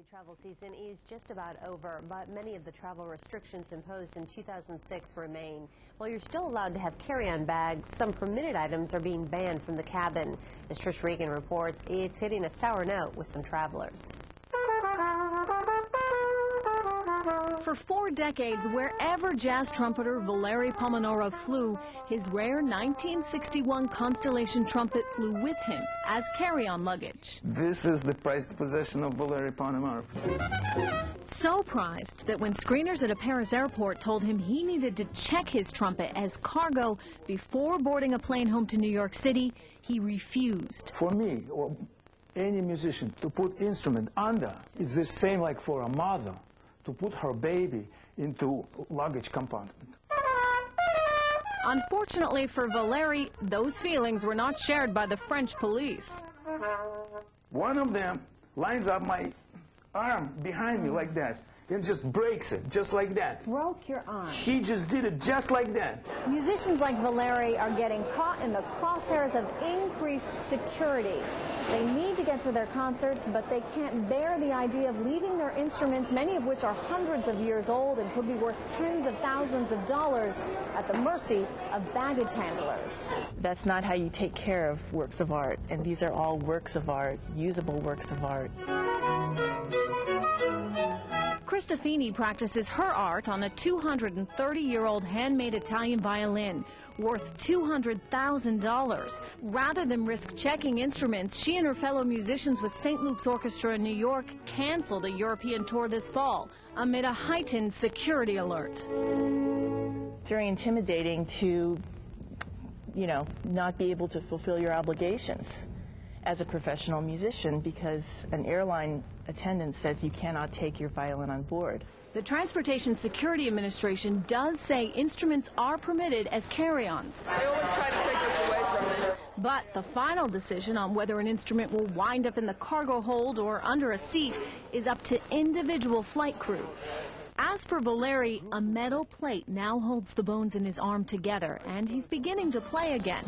holiday travel season is just about over, but many of the travel restrictions imposed in 2006 remain. While you're still allowed to have carry-on bags, some permitted items are being banned from the cabin. As Trish Regan reports, it's hitting a sour note with some travelers. For 4 decades, wherever jazz trumpeter Valery Pomonarev flew, his rare 1961 Constellation trumpet flew with him as carry-on luggage. This is the prized possession of Valery Pomonarev. So prized that when screeners at a Paris airport told him he needed to check his trumpet as cargo before boarding a plane home to New York City, he refused. For me, or any musician, to put instrument under, it's the same like for a mother to put her baby into luggage compartment. Unfortunately for Valery, those feelings were not shared by the French police. One of them lines up my arm behind me like that and just breaks it, just like that. Broke your arm? He just did it just like that. Musicians like Valery are getting caught in the crosshairs of increased security. They need to get to their concerts, but they can't bear the idea of leaving their instruments, many of which are hundreds of years old and could be worth tens of thousands of dollars, at the mercy of baggage handlers. That's not how you take care of works of art, and these are all works of art, usable works of art. Cristofini practices her art on a 230-year-old handmade Italian violin, worth $200,000. Rather than risk checking instruments, she and her fellow musicians with St. Luke's Orchestra in New York canceled a European tour this fall amid a heightened security alert. It's very intimidating to, not be able to fulfill your obligations as a professional musician because an airline attendant says you cannot take your violin on board. The Transportation Security Administration does say instruments are permitted as carry-ons. They always try to take us away from it. But the final decision on whether an instrument will wind up in the cargo hold or under a seat is up to individual flight crews. As for Valery, a metal plate now holds the bones in his arm together, and he's beginning to play again.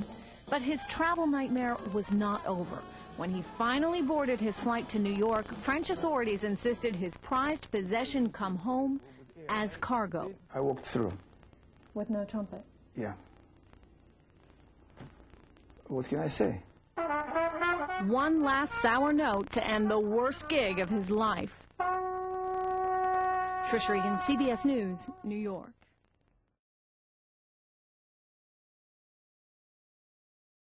But his travel nightmare was not over. When he finally boarded his flight to New York, French authorities insisted his prized possession come home as cargo. I walked through. With no trumpet? Yeah. What can I say? One last sour note to end the worst gig of his life. Trish Regan, CBS News, New York.